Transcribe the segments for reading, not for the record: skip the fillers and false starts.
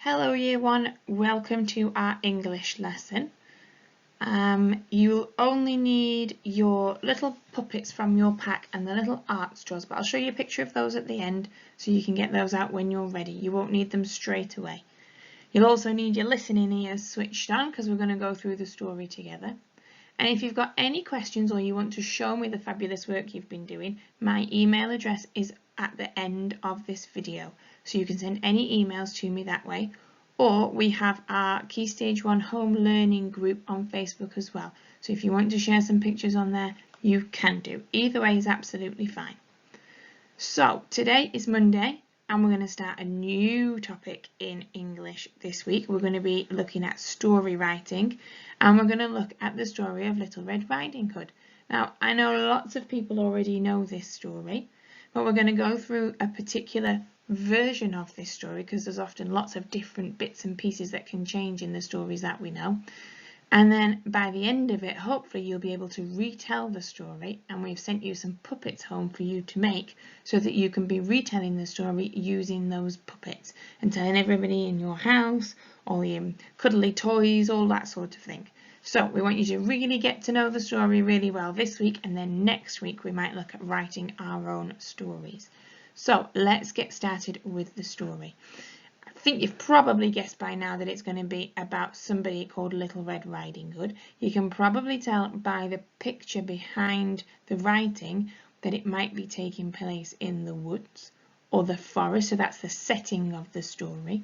Hello Year 1, welcome to our English lesson. You'll only need your little puppets from your pack and the little art straws, but I'll show you a picture of those at the end so you can get those out when you're ready. You won't need them straight away. You'll also need your listening ears switched on because we're going to go through the story together. And if you've got any questions or you want to show me the fabulous work you've been doing, my email address is at the end of this video. So you can send any emails to me that way. Or we have our Key Stage 1 Home Learning group on Facebook as well. So if you want to share some pictures on there, you can do. Either way is absolutely fine. So today is Monday and we're going to start a new topic in English this week. We're going to be looking at story writing and we're going to look at the story of Little Red Riding Hood. Now, I know lots of people already know this story, but we're going to go through a particular version of this story because there's often lots of different bits and pieces that can change in the stories that we know. And then by the end of it, hopefully you'll be able to retell the story, and we've sent you some puppets home for you to make so that you can be retelling the story using those puppets and telling everybody in your house, all your cuddly toys, all that sort of thing. So we want you to really get to know the story really well this week, and then next week we might look at writing our own stories. So let's get started with the story. I think you've probably guessed by now that it's going to be about somebody called Little Red Riding Hood. You can probably tell by the picture behind the writing that it might be taking place in the woods or the forest, so that's the setting of the story.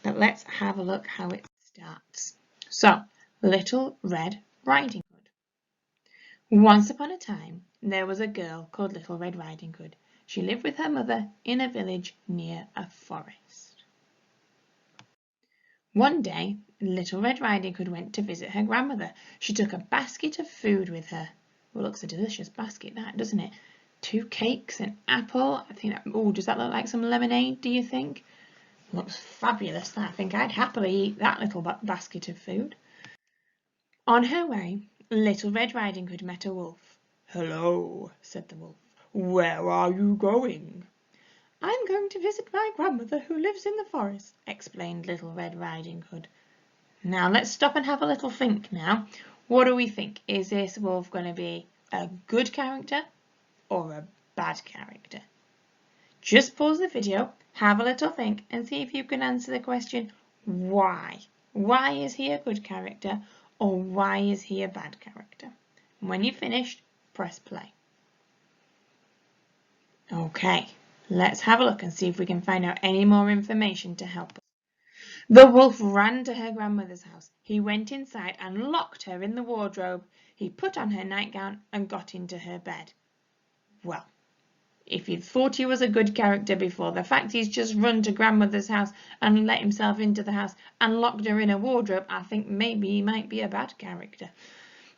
But let's have a look how it starts. So, Little Red Riding Hood. Once upon a time, there was a girl called Little Red Riding Hood. She lived with her mother in a village near a forest. One day, Little Red Riding Hood went to visit her grandmother. She took a basket of food with her. Well, looks a delicious basket, that, doesn't it? 2 cakes, an apple. I think that, oh, does that look like some lemonade, do you think? Looks fabulous, that. I think I'd happily eat that little basket of food. On her way, Little Red Riding Hood met a wolf. "Hello," said the wolf. "Where are you going?" "I'm going to visit my grandmother who lives in the forest," explained Little Red Riding Hood. Now let's stop and have a little think now. What do we think? Is this wolf going to be a good character or a bad character? Just pause the video, have a little think and see if you can answer the question why. Why is he a good character or why is he a bad character? And when you've finished, press play. Okay. Let's have a look and see if we can find out any more information to help us. The wolf ran to her grandmother's house. He went inside and locked her in the wardrobe. He put on her nightgown and got into her bed. Well, if you thought he was a good character before, the fact he's just run to grandmother's house and let himself into the house and locked her in a wardrobe, I think maybe he might be a bad character.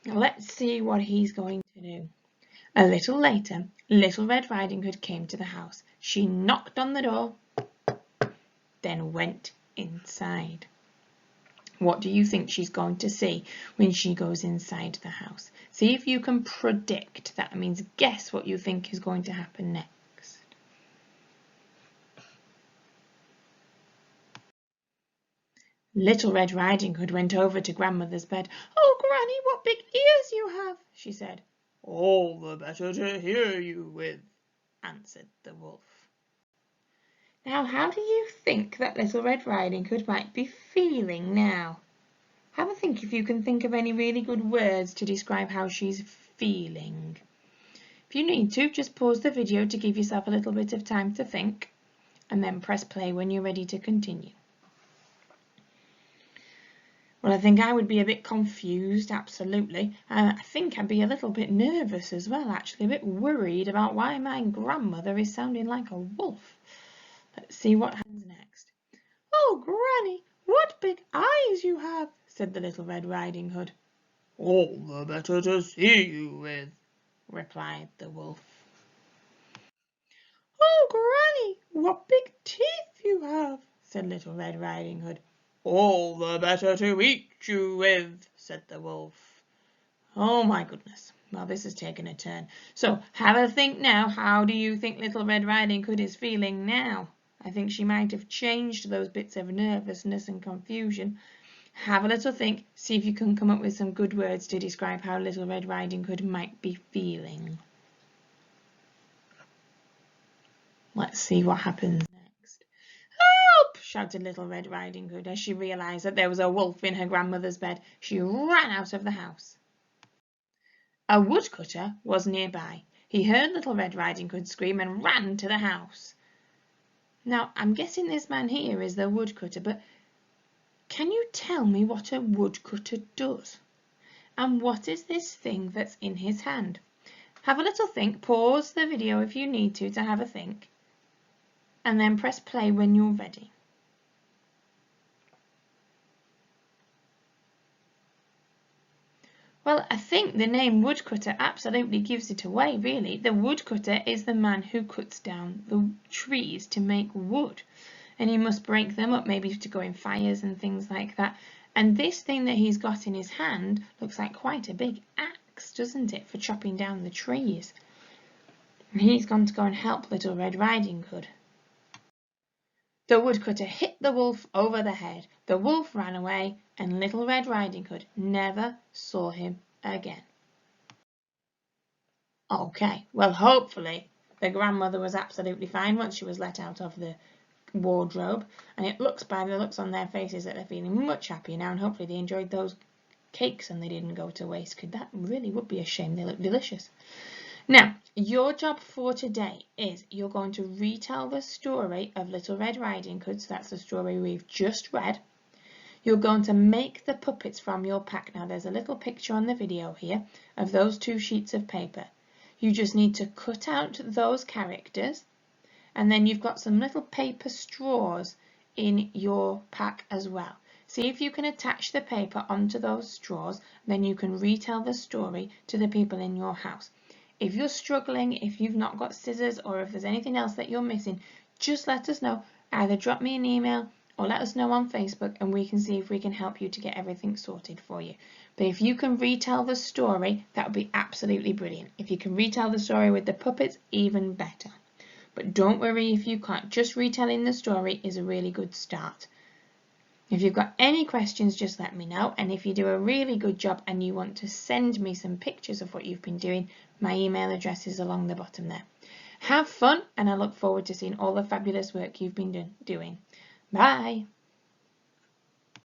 Now let's see what he's going to do. A little later, Little Red Riding Hood came to the house. She knocked on the door, then went inside. What do you think she's going to see when she goes inside the house? See if you can predict. That means guess what you think is going to happen next. Little Red Riding Hood went over to grandmother's bed. "Oh, Granny, what big ears you have," she said. "All the better to hear you with," answered the wolf. Now, how do you think that Little Red Riding Hood might be feeling now? Have a think if you can think of any really good words to describe how she's feeling. If you need to, just pause the video to give yourself a little bit of time to think, and then press play when you're ready to continue. Well, I think I would be a bit confused, absolutely. I think I'd be a little bit nervous as well, actually, a bit worried about why my grandmother is sounding like a wolf. Let's see what happens next. "Oh, Granny, what big eyes you have," said the Little Red Riding Hood. "All the better to see you with," replied the wolf. "Oh, Granny, what big teeth you have," said Little Red Riding Hood. "All the better to eat you with," said the wolf. Oh my goodness. Well, this has taken a turn. So have a think now. How do you think Little Red Riding Hood is feeling now? I think she might have changed those bits of nervousness and confusion. Have a little think, see if you can come up with some good words to describe how Little Red Riding Hood might be feeling. Let's see what happens next. "Help!" shouted Little Red Riding Hood as she realised that there was a wolf in her grandmother's bed. She ran out of the house. A woodcutter was nearby. He heard Little Red Riding Hood scream and ran to the house. Now, I'm guessing this man here is the woodcutter, but can you tell me what a woodcutter does? And what is this thing that's in his hand? Have a little think, pause the video if you need to have a think, and then press play when you're ready. Well, I think the name woodcutter absolutely gives it away, really. The woodcutter is the man who cuts down the trees to make wood. And he must break them up, maybe to go in fires and things like that. And this thing that he's got in his hand looks like quite a big axe, doesn't it, for chopping down the trees. And he's gone to go and help Little Red Riding Hood. The woodcutter hit the wolf over the head. The wolf ran away, and Little Red Riding Hood never saw him again. Okay, well, hopefully the grandmother was absolutely fine once she was let out of the wardrobe, and it looks, by the looks on their faces, that they're feeling much happier now, and hopefully they enjoyed those cakes and they didn't go to waste, because that really would be a shame. They look delicious. Now, your job for today is you're going to retell the story of Little Red Riding Hood, so that's the story we've just read. You're going to make the puppets from your pack. Now, there's a little picture on the video here of those 2 sheets of paper. You just need to cut out those characters, and then you've got some little paper straws in your pack as well. See if you can attach the paper onto those straws, then you can retell the story to the people in your house. If you're struggling, if you've not got scissors, or if there's anything else that you're missing, just let us know. Either drop me an email or let us know on Facebook, and we can see if we can help you to get everything sorted for you. But if you can retell the story, that would be absolutely brilliant. If you can retell the story with the puppets, even better. But don't worry if you can't. Just retelling the story is a really good start. If you've got any questions, just let me know. And if you do a really good job and you want to send me some pictures of what you've been doing, my email address is along the bottom there. Have fun, and I look forward to seeing all the fabulous work you've been doing. Bye!